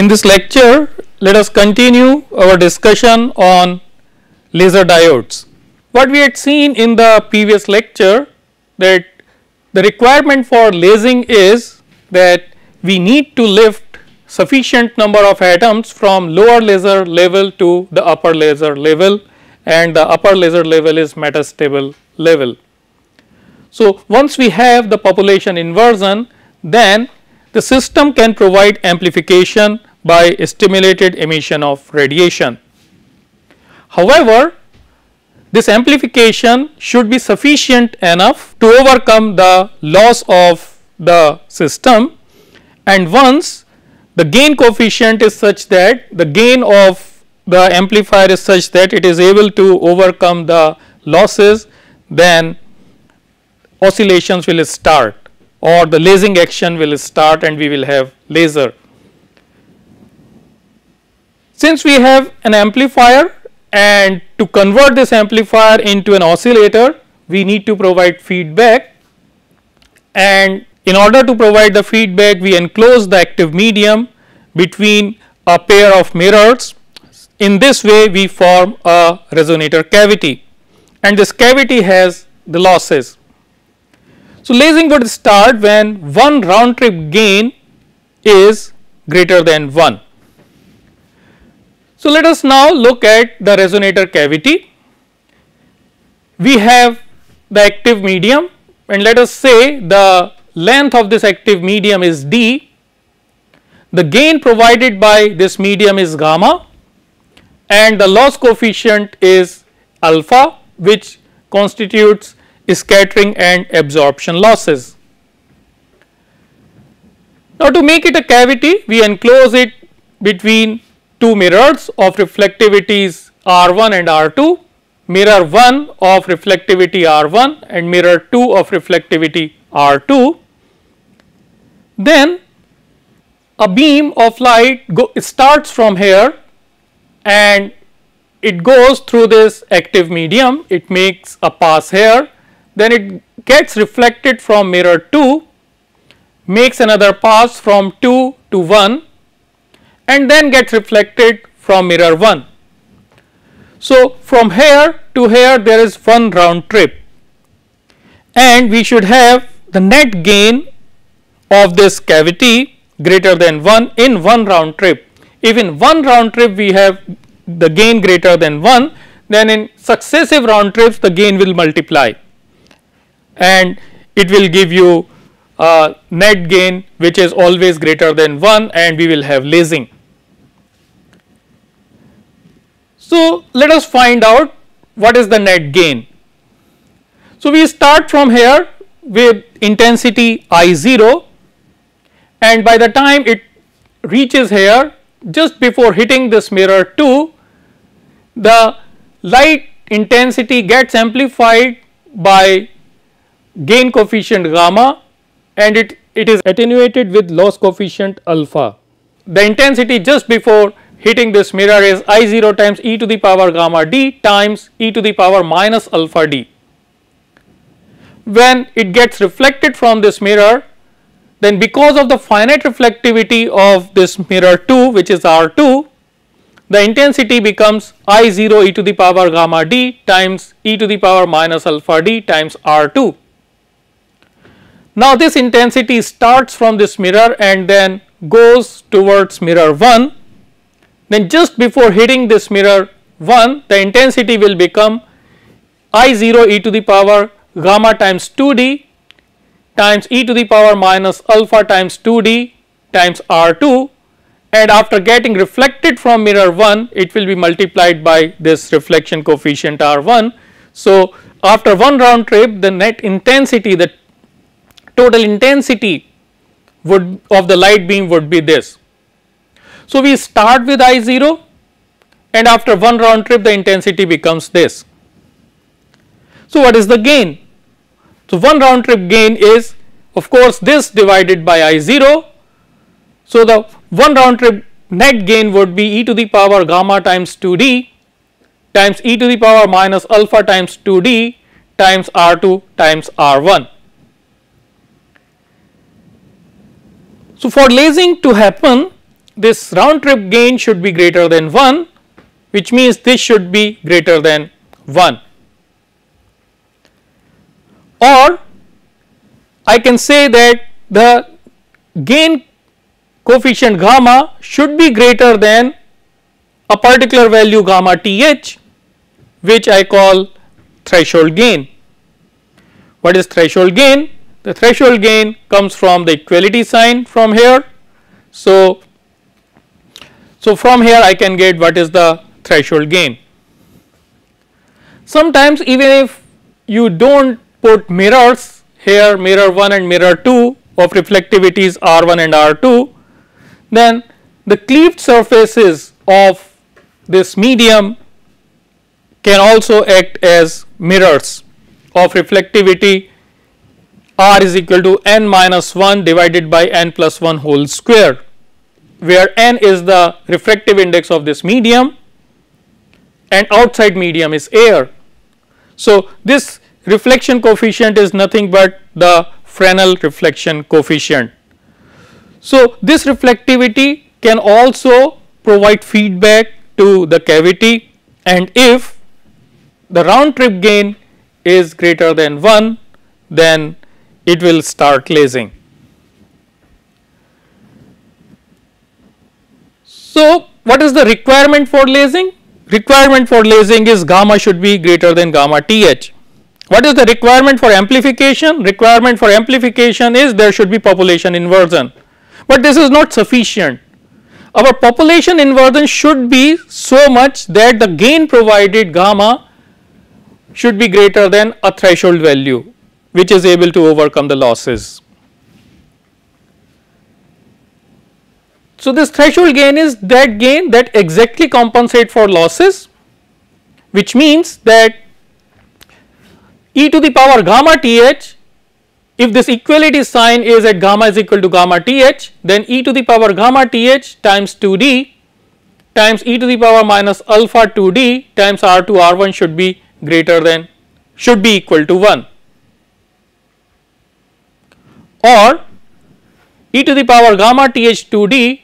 In this lecture, let us continue our discussion on laser diodes. What we had seen in the previous lecture, that the requirement for lasing is that we need to lift sufficient number of atoms from lower laser level to the upper laser level, and the upper laser level is metastable level. So, once we have the population inversion, then the system can provide amplification by stimulated emission of radiation. However, this amplification should be sufficient enough to overcome the loss of the system, and once the gain coefficient is such that the gain of the amplifier is such that it is able to overcome the losses, then oscillations will start, or the lasing action will start, and we will have laser. Since we have an amplifier, and to convert this amplifier into an oscillator, we need to provide feedback, and in order to provide the feedback, we enclose the active medium between a pair of mirrors. In this way, we form a resonator cavity, and this cavity has the losses. So, lasing would start when one round trip gain is greater than 1. So, let us now look at the resonator cavity. We have the active medium, and let us say the length of this active medium is d. The gain provided by this medium is gamma, and the loss coefficient is alpha, which constitutes scattering and absorption losses. Now, to make it a cavity, we enclose it between two mirrors of reflectivities R1 and R2, mirror 1 of reflectivity R1 and mirror 2 of reflectivity R2. Then a beam of light starts from here, and it goes through this active medium, it makes a pass here, then it gets reflected from mirror 2, makes another pass from 2 to 1, and then gets reflected from mirror 1. So, from here to here there is one round trip, and we should have the net gain of this cavity greater than 1 in one round trip. If in one round trip we have the gain greater than 1, then in successive round trips the gain will multiply, and it will give you a net gain which is always greater than 1, and we will have lasing. So, let us find out what is the net gain. So, we start from here with intensity I0, and by the time it reaches here, just before hitting this mirror 2, the light intensity gets amplified by gain coefficient gamma, and it is attenuated with loss coefficient alpha. The intensity just before hitting this mirror is I0 times e to the power gamma d times e to the power minus alpha d. When it gets reflected from this mirror, then because of the finite reflectivity of this mirror 2, which is R2, the intensity becomes I0 e to the power gamma d times e to the power minus alpha d times R2. Now, this intensity starts from this mirror and then goes towards mirror 1. Then just before hitting this mirror 1, the intensity will become I0 e to the power gamma times 2d times e to the power minus alpha times 2d times R2, and after getting reflected from mirror 1, it will be multiplied by this reflection coefficient R1. So, after one round trip, the net intensity, the total intensity of the light beam would be this. So, we start with I0, and after one round trip the intensity becomes this. So, what is the gain? So, one round trip gain is of course this divided by I0. So, the one round trip net gain would be e to the power gamma times 2d times e to the power minus alpha times 2d times R2 times R1. So, for lasing to happen, this round trip gain should be greater than 1, which means this should be greater than 1. Or I can say that the gain coefficient gamma should be greater than a particular value gamma th, which I call threshold gain. What is threshold gain? The threshold gain comes from the equality sign from here. So from here I can get what is the threshold gain. Sometimes even if you do not put mirrors here, mirror 1 and mirror 2 of reflectivities R1 and R2, then the cleaved surfaces of this medium can also act as mirrors of reflectivity R is equal to n minus 1 divided by n plus 1 whole square, where n is the refractive index of this medium and outside medium is air. So, this reflection coefficient is nothing but the Fresnel reflection coefficient. So, this reflectivity can also provide feedback to the cavity, and if the round trip gain is greater than 1, then it will start lasing. So, what is the requirement for lasing? Requirement for lasing is gamma should be greater than gamma th. What is the requirement for amplification? Requirement for amplification is there should be population inversion, but this is not sufficient. Our population inversion should be so much that the gain provided gamma should be greater than a threshold value which is able to overcome the losses. So, this threshold gain is that gain that exactly compensate for losses, which means that e to the power gamma th, if this equality sign is at gamma is equal to gamma th, then e to the power gamma th times 2d times e to the power minus alpha 2d times R2 R1 should be greater than, should be equal to 1, or e to the power gamma th 2d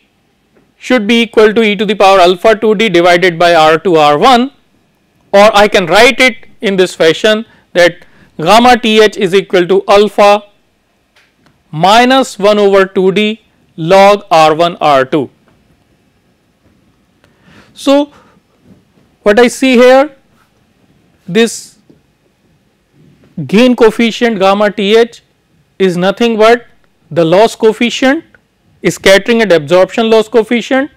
should be equal to e to the power alpha 2d divided by R2 R1, or I can write it in this fashion that gamma th is equal to alpha minus 1 over 2d log R1 R2. So, what I see here, this gain coefficient gamma th is nothing but the loss coefficient, scattering and absorption loss coefficient,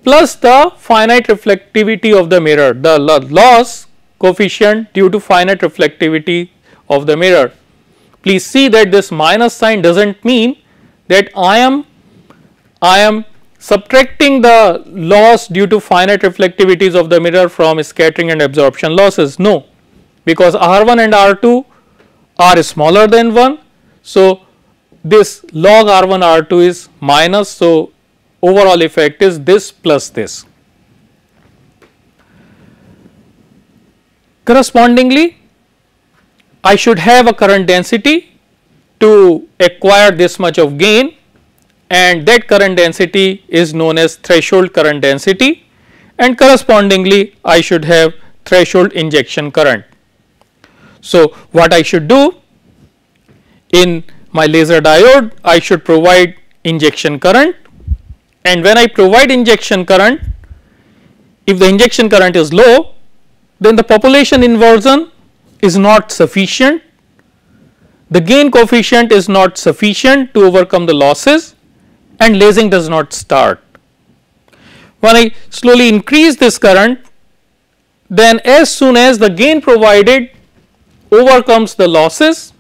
plus the finite reflectivity of the mirror, the loss coefficient due to finite reflectivity of the mirror. Please see that this minus sign does not mean that I am subtracting the loss due to finite reflectivities of the mirror from scattering and absorption losses. No, because R1 and R2 are smaller than 1. So, this log R1 R2 is minus. So, overall effect is this plus this. Correspondingly, I should have a current density to acquire this much of gain, and that current density is known as threshold current density, and correspondingly I should have threshold injection current. So, what I should do in my laser diode, I should provide injection current, and when I provide injection current, if the injection current is low, then the population inversion is not sufficient, the gain coefficient is not sufficient to overcome the losses, and lasing does not start. When I slowly increase this current, then as soon as the gain provided overcomes the losses,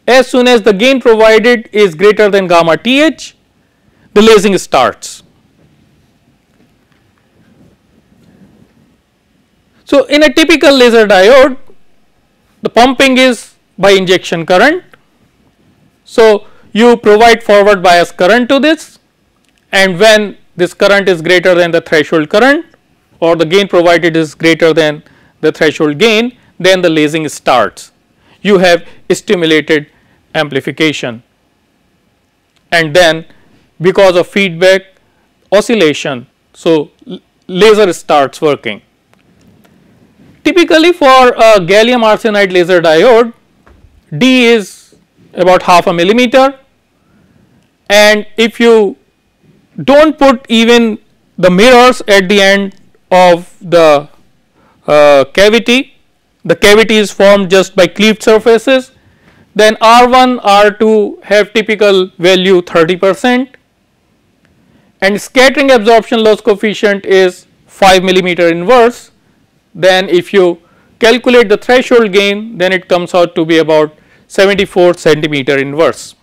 as soon as the gain provided is greater than gamma th, the lasing starts. So, in a typical laser diode, the pumping is by injection current. So, you provide forward bias current to this, and when this current is greater than the threshold current, or the gain provided is greater than the threshold gain, then the lasing starts. You have stimulated amplification, and then because of feedback oscillation. So, laser starts working. Typically for a gallium arsenide laser diode, D is about half a millimeter, and if you do not put even the mirrors at the end of the cavity, the cavity is formed just by cleaved surfaces, then R1, R2 have typical value 30%, and scattering absorption loss coefficient is 5 millimeter inverse. Then if you calculate the threshold gain, then it comes out to be about 74 centimeter inverse.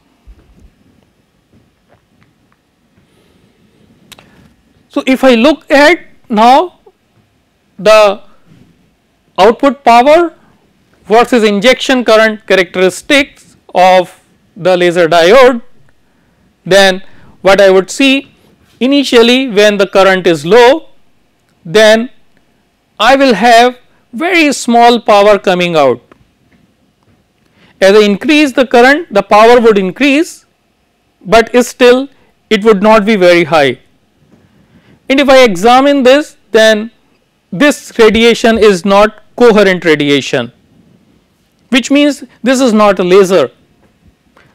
So, if I look at now the output power versus injection current characteristics of the laser diode, then what I would see, initially when the current is low, then I will have very small power coming out. As I increase the current, the power would increase, but still it would not be very high. And if I examine this, then this radiation is not coherent radiation, which means this is not a laser.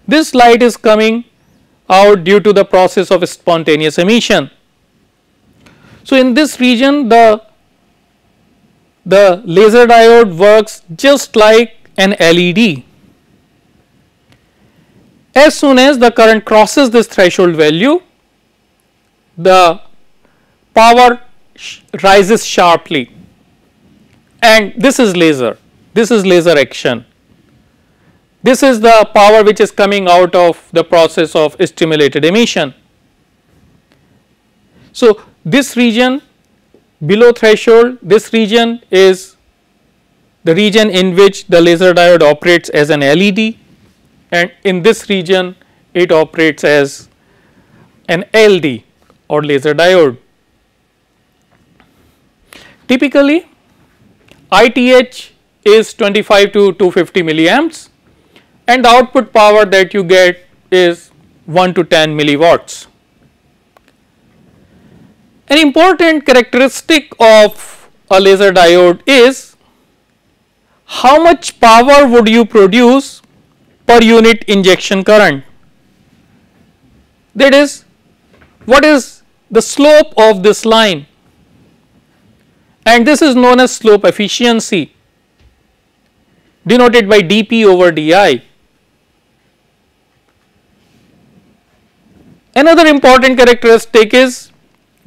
This light is coming out due to the process of spontaneous emission. So, in this region the laser diode works just like an LED. As soon as the current crosses this threshold value, the power rises sharply, and this is laser action. This is the power which is coming out of the process of stimulated emission. So, this region below threshold, this region is the region in which the laser diode operates as an LED, and in this region it operates as an LD or laser diode. Typically ITH is 25 to 250 milliamps, and the output power that you get is 1 to 10 milliwatts. An important characteristic of a laser diode is how much power would you produce per unit injection current. That is, what is the slope of this line, and this is known as slope efficiency, denoted by dP over di. Another important characteristic is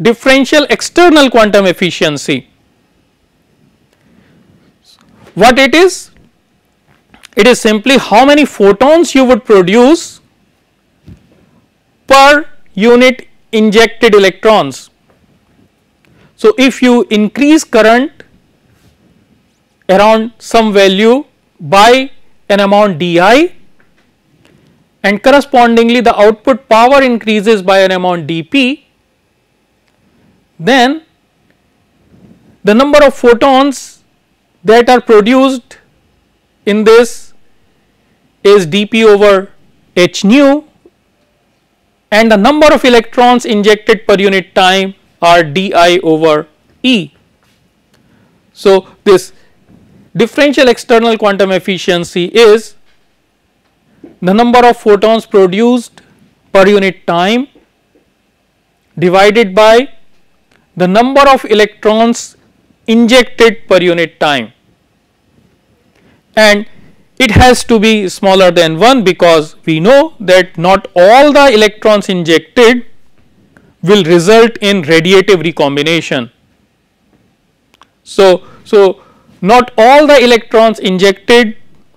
differential external quantum efficiency. What it is? It is simply how many photons you would produce per unit injected electrons. So, if you increase current around some value by an amount di, and correspondingly the output power increases by an amount dP, then the number of photons that are produced in this is dP over h nu, and the number of electrons injected per unit time are di over E. So, this differential external quantum efficiency is the number of photons produced per unit time divided by the number of electrons injected per unit time, and it has to be smaller than 1 because we know that not all the electrons injected will result in radiative recombination. So, not all the electrons injected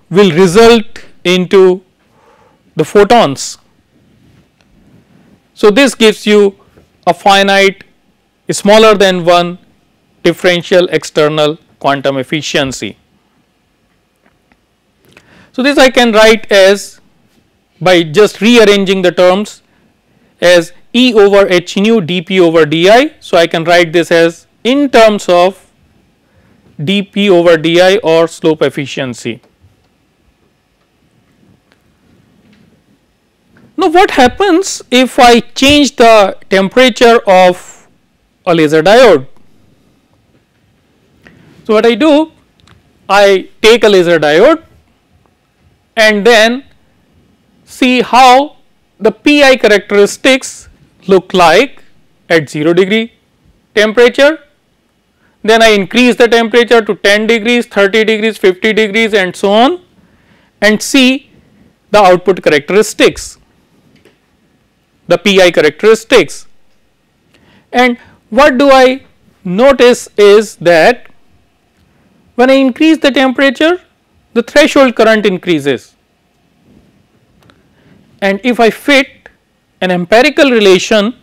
will result into the photons. So, this gives you a finite smaller than 1 differential external quantum efficiency. So, this I can write as, by just rearranging the terms, as E over h nu dP over di. So, I can write this as in terms of dP over di or slope efficiency. Now, Now, what happens if I change the temperature of a laser diode? So, what I do, I take a laser diode and then see how the Pi characteristics look like at 0 degree temperature. Then I increase the temperature to 10 degrees, 30 degrees, 50 degrees and so on, and see the output characteristics, the Pi characteristics. And what do I notice is that when I increase the temperature, the threshold current increases. And if I fit an empirical relation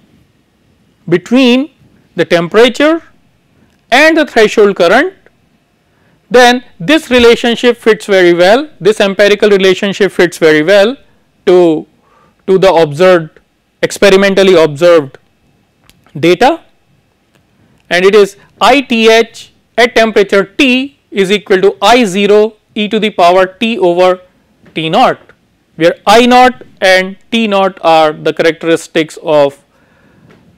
between the temperature and the threshold current, then this relationship fits very well, this empirical relationship fits very well to the observed, experimentally observed data, and it is Ith at temperature T is equal to I0 e to the power T over T naught, where I naught and T naught are the characteristics of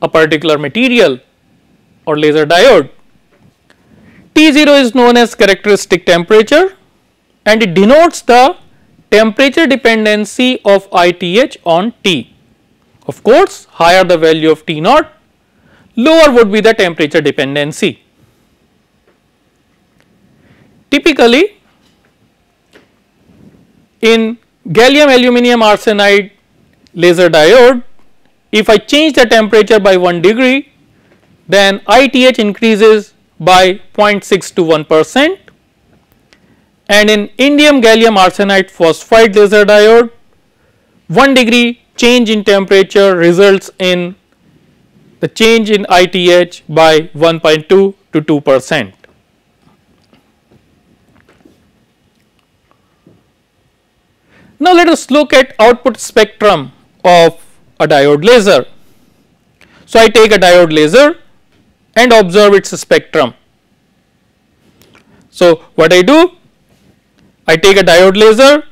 a particular material or laser diode. T0 is known as characteristic temperature and it denotes the temperature dependency of Ith on T. Of course, higher the value of T naught, lower would be the temperature dependency. Typically, in gallium aluminum arsenide laser diode, if I change the temperature by 1 degree, then Ith increases by 0.6 to 1%, and in indium gallium arsenide phosphide laser diode, 1 degree change in temperature results in the change in Ith by 1.2 to 2%. Now, let us look at output spectrum of a diode laser. So, I take a diode laser and observe its spectrum. So, what I do? I take a diode laser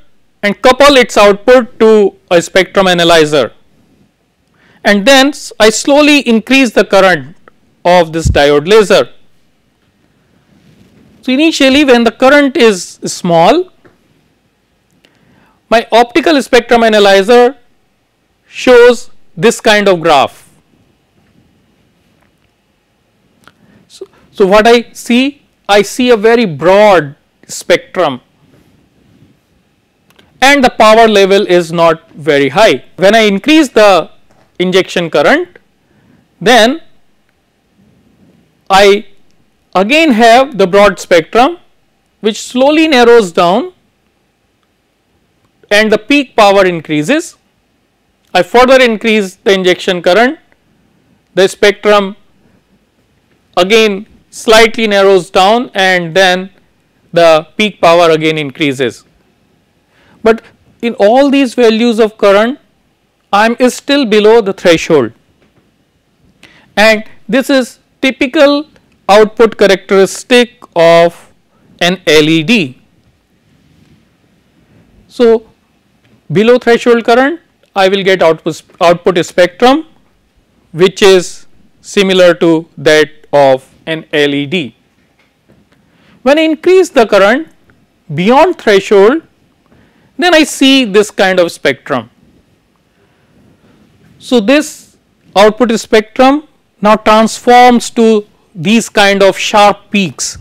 and couple its output to a spectrum analyzer, and then I slowly increase the current of this diode laser. So, initially when the current is small, my optical spectrum analyzer shows this kind of graph. So, what I see a very broad spectrum and the power level is not very high. When I increase the injection current, then I again have the broad spectrum which slowly narrows down and the peak power increases. I further increase the injection current, the spectrum again slightly narrows down and then the peak power again increases. But in all these values of current, I am still below the threshold, and this is typical output characteristic of an LED. So, below threshold current, I will get output spectrum which is similar to that of an LED. When I increase the current beyond threshold, then I see this kind of spectrum. So, this output spectrum now transforms to these kind of sharp peaks,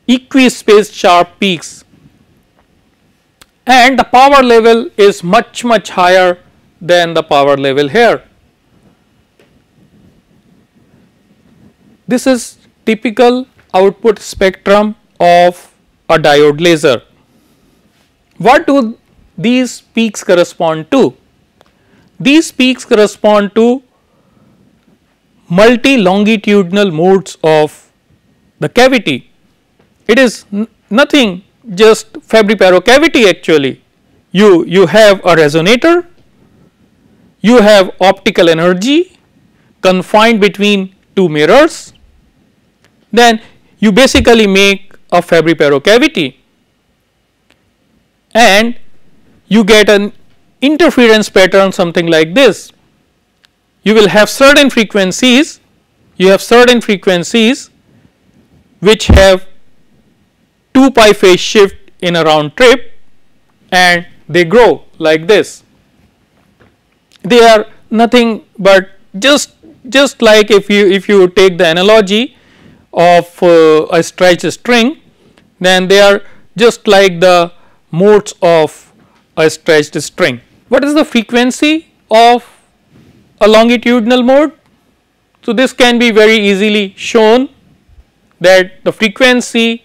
equi-spaced sharp peaks, and the power level is much higher than the power level here. This is typical output spectrum of a diode laser. What do these peaks correspond to? These peaks correspond to multi-longitudinal modes of the cavity. It is nothing, just Fabry-Pérot cavity actually. You have a resonator, you have optical energy confined between two mirrors, then you basically make a Fabry-Pérot cavity and you get an interference pattern something like this. You will have certain frequencies, which have 2 pi phase shift in a round trip, and they grow like this. They are nothing but just like if you take the analogy of a stretched string, then they are just like the modes of a stretched string. What is the frequency of a longitudinal mode? So this can be very easily shown, that the frequency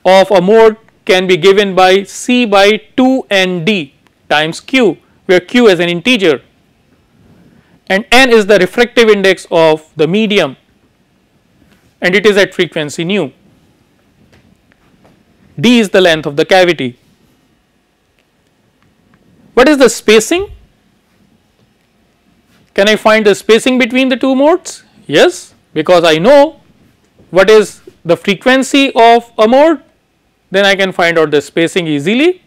of a mode can be given by C by 2 n d times q, where q is an integer and n is the refractive index of the medium, and it is at frequency nu. D is the length of the cavity. What is the spacing? Can I find the spacing between the two modes? Yes, because I know what is the frequency of a mode, then I can find out the spacing easily.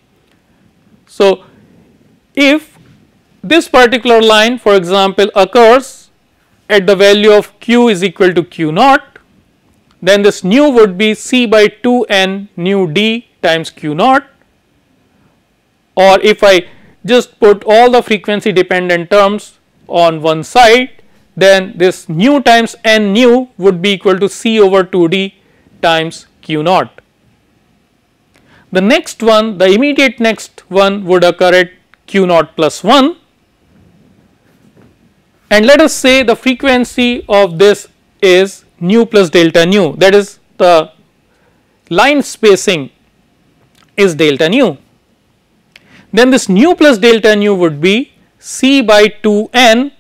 So, if this particular line, for example, occurs at the value of q is equal to q naught, then this nu would be C by 2 n nu d times q naught, or if I just put all the frequency dependent terms on one side, then this nu times n nu would be equal to C over 2 d times q naught. The next one, the immediate next one would occur at q naught plus 1, and let us say the frequency of this is nu plus delta nu, that is the line spacing is delta nu. Then this nu plus delta nu would be C by 2 n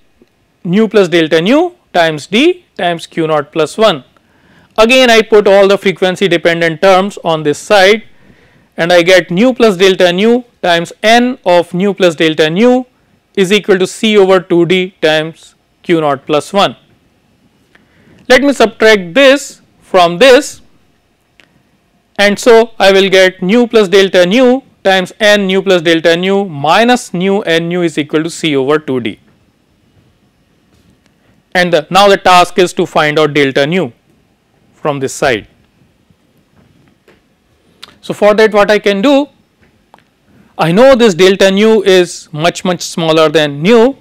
nu plus delta nu times d times q naught plus 1. Again I put all the frequency dependent terms on this side, and I get nu plus delta nu times n of nu plus delta nu is equal to C over 2 d times q naught plus 1. Let me subtract this from this, and so I will get nu plus delta nu times n nu plus delta nu minus nu n nu is equal to C over 2 d. And now the task is to find out delta nu from this side. So, for that what I can do, I know this delta nu is much smaller than nu,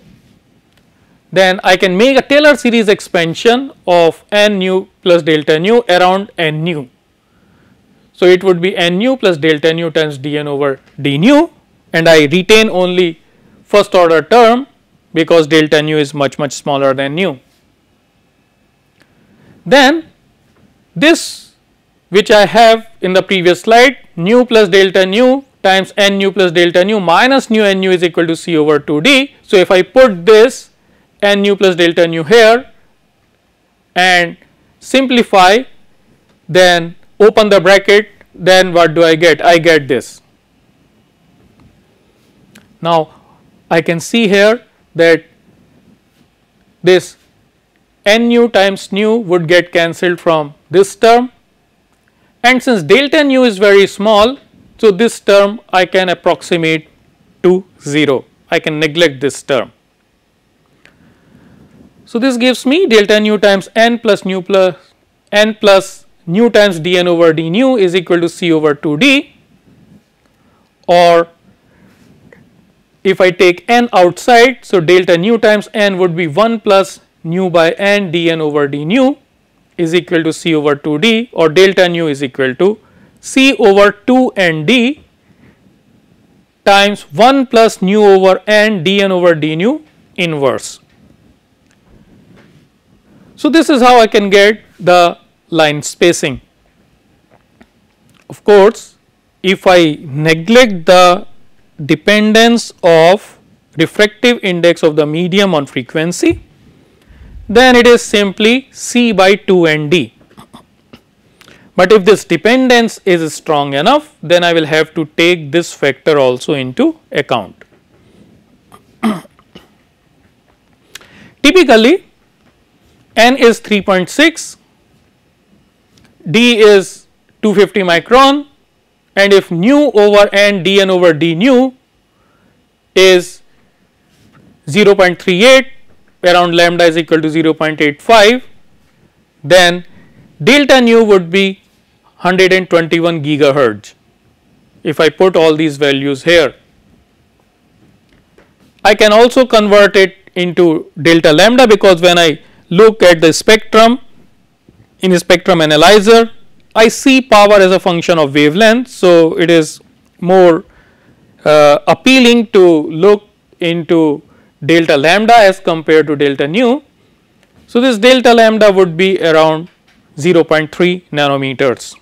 then I can make a Taylor series expansion of n nu plus delta nu around n nu. So, it would be n nu plus delta nu times dn over d nu, and I retain only first order term because delta nu is much smaller than nu. Then this which I have in the previous slide, nu plus delta nu times n nu plus delta nu minus nu n nu is equal to C over 2 d. So, if I put this n nu plus delta nu here and simplify, then open the bracket, then what do I get? I get this. Now, I can see here that this n nu times nu would get cancelled from this term, and since delta nu is very small, so this term I can approximate to 0. I can neglect this term. So, this gives me delta nu times n plus nu times dn over d nu is equal to C over 2 d, or if I take n outside, so delta nu times n would be 1 plus nu by n dn over d nu is equal to C over 2 d, or delta nu is equal to C over 2 n d times 1 plus nu over n dn over d nu inverse. So, this is how I can get the line spacing. Of course, if I neglect the dependence of refractive index of the medium on frequency, then it is simply C by 2 n d. But if this dependence is strong enough, then I will have to take this factor also into account. Typically, n is 3.6, d is 250 micron, and if nu over n dn over d nu is 0.38 around lambda is equal to 0.85, then delta nu would be 121 gigahertz if I put all these values here. I can also convert it into delta lambda, because when I look at the spectrum in a spectrum analyzer, I see power as a function of wavelength. So, it is more appealing to look into delta lambda as compared to delta nu. So, this delta lambda would be around 0.3 nanometers.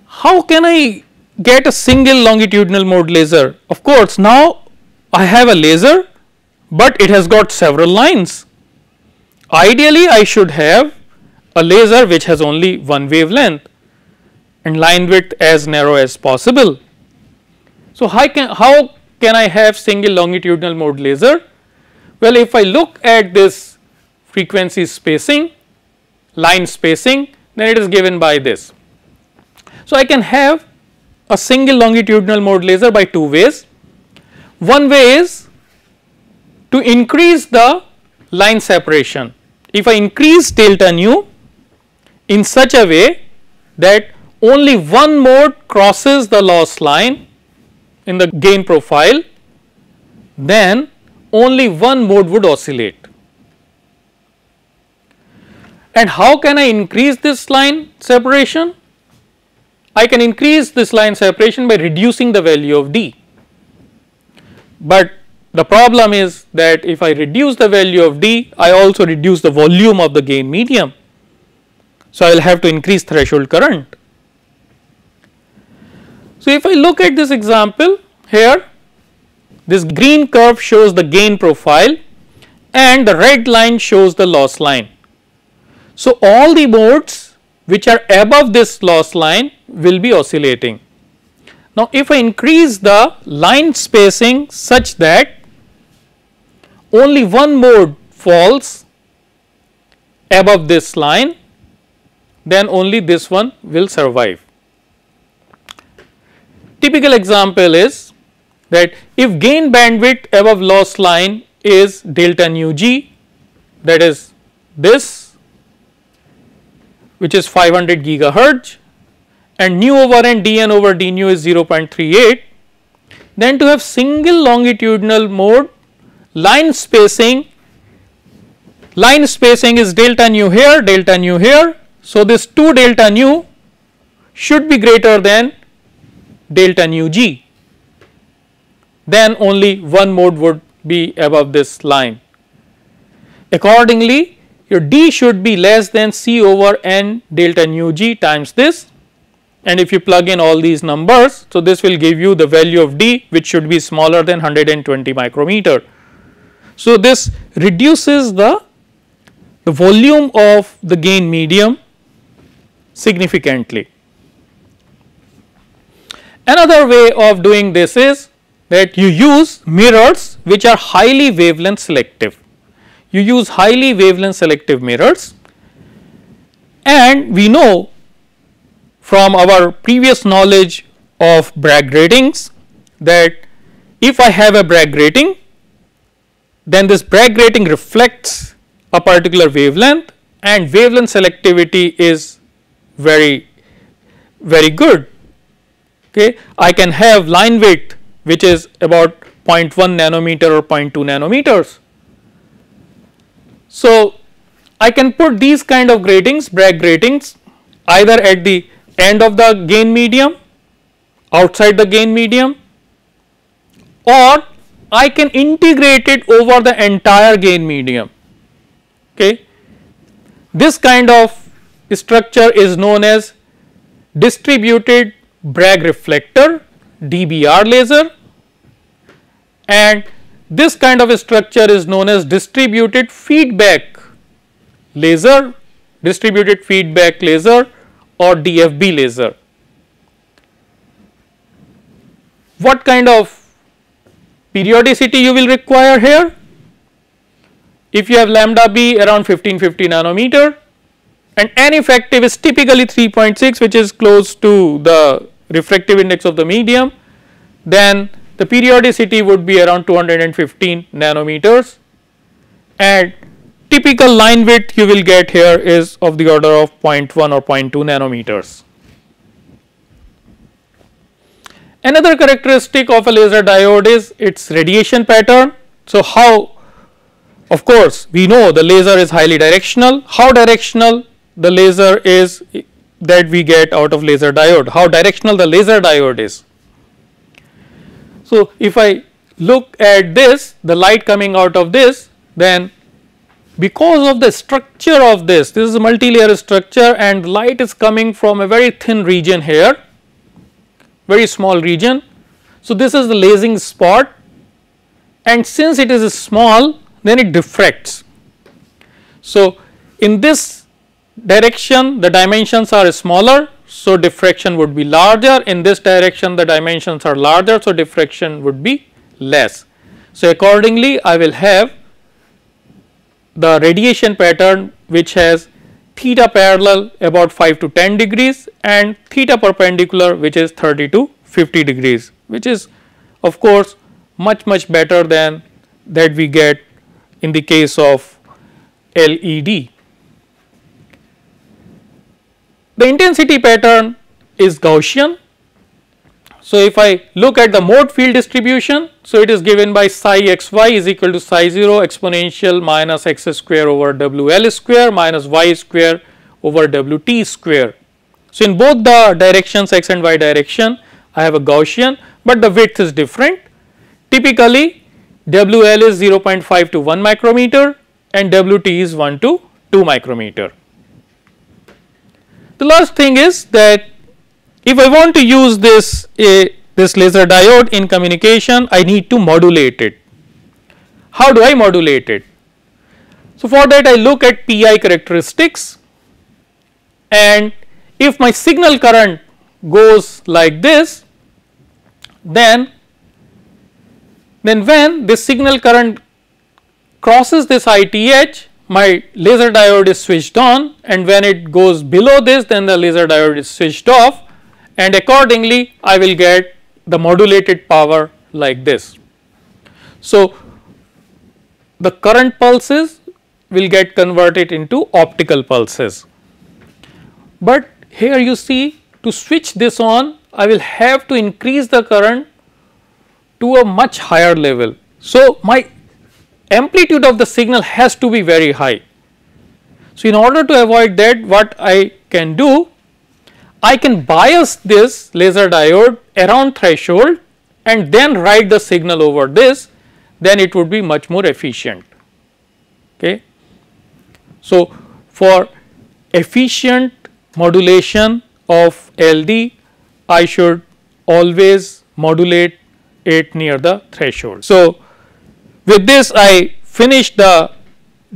How can I get a single longitudinal mode laser? Of course, now I have a laser, but it has got several lines. Ideally, I should have a laser which has only one wavelength and line width as narrow as possible. So, how can I have single longitudinal mode laser? Well, if I look at this frequency spacing, line spacing, then it is given by this. So, I can have a single longitudinal mode laser by two ways. One way is to increase the line separation. If I increase delta nu in such a way that only one mode crosses the loss line in the gain profile, then only one mode would oscillate. And how can I increase this line separation? I can increase this line separation by reducing the value of d. But the problem is that if I reduce the value of d, I also reduce the volume of the gain medium. So, I will have to increase threshold current. So, if I look at this example here, this green curve shows the gain profile and the red line shows the loss line. So, all the modes which are above this loss line will be oscillating. Now, if I increase the line spacing such that only one mode falls above this line, then only this one will survive. Typical example is that if gain bandwidth above loss line is delta nu g, that is this, which is 500 gigahertz, and nu over n dn over d nu is 0.38, then to have single longitudinal mode, line spacing is delta nu here. So, this 2 delta nu should be greater than delta nu g, then only one mode would be above this line. Accordingly, your d should be less than c over n delta nu g times this, and if you plug in all these numbers, so this will give you the value of d, which should be smaller than 120 micrometer. So, this reduces the volume of the gain medium significantly. Another way of doing this is that you use mirrors which are highly wavelength selective. You use highly wavelength selective mirrors, and we know from our previous knowledge of Bragg gratings that if I have a Bragg grating, then this Bragg grating reflects a particular wavelength, and wavelength selectivity is very good. Okay. I can have line width which is about 0.1 nanometer or 0.2 nanometers. So, I can put these kind of gratings, Bragg gratings, either at the end of the gain medium, outside the gain medium, or I can integrate it over the entire gain medium. Okay. This kind of structure is known as distributed Bragg reflector, DBR laser, and this kind of a structure is known as distributed feedback laser, or DFB laser. What kind of periodicity you will require here? If you have lambda b around 1550 nanometer and n effective is typically 3.6, which is close to the refractive index of the medium, then the periodicity would be around 215 nanometers, and typical line width you will get here is of the order of 0.1 or 0.2 nanometers. Another characteristic of a laser diode is its radiation pattern. So, how, of course, we know the laser is highly directional. How directional the laser is that we get out of laser diode, how directional the laser diode is. So, if I look at this, the light coming out of this, then because of the structure of this is a multi-layer structure and light is coming from a very thin region here, very small region. So, this is the lasing spot, and since it is small, then it diffracts. So, in this direction the dimensions are smaller, so diffraction would be larger. In this direction the dimensions are larger, so diffraction would be less. So, accordingly I will have the radiation pattern which has theta parallel about 5 to 10 degrees and theta perpendicular which is 30 to 50 degrees, which is of course much better than that we get in the case of LED. The intensity pattern is Gaussian. So, if I look at the mode field distribution, so it is given by psi xy is equal to psi 0 exponential minus x square over WL square minus y square over WT square. So, in both the directions x and y direction I have a Gaussian, but the width is different. Typically WL is 0.5 to 1 micrometer and WT is 1 to 2 micrometer. The last thing is that if I want to use this laser diode in communication, I need to modulate it. How do I modulate it? So, for that I look at PI characteristics, and if my signal current goes like this, then when this signal current crosses this ITH, my laser diode is switched on, and when it goes below this, then the laser diode is switched off, and accordingly I will get the modulated power like this. So, the current pulses will get converted into optical pulses, but here you see, to switch this on I will have to increase the current to a much higher level. So, my amplitude of the signal has to be very high. So, in order to avoid that, what I can do, I can bias this laser diode around threshold and then write the signal over this, then it would be much more efficient. Okay. So, for efficient modulation of LD, I should always modulate it near the threshold. So, with this I finish the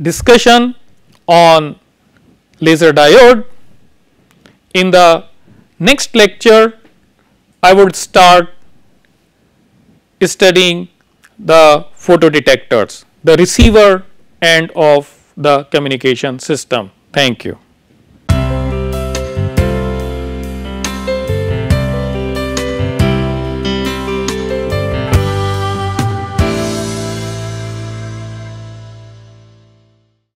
discussion on laser diode. In the next lecture I would start studying the photodetectors, the receiver end of the communication system. Thank you.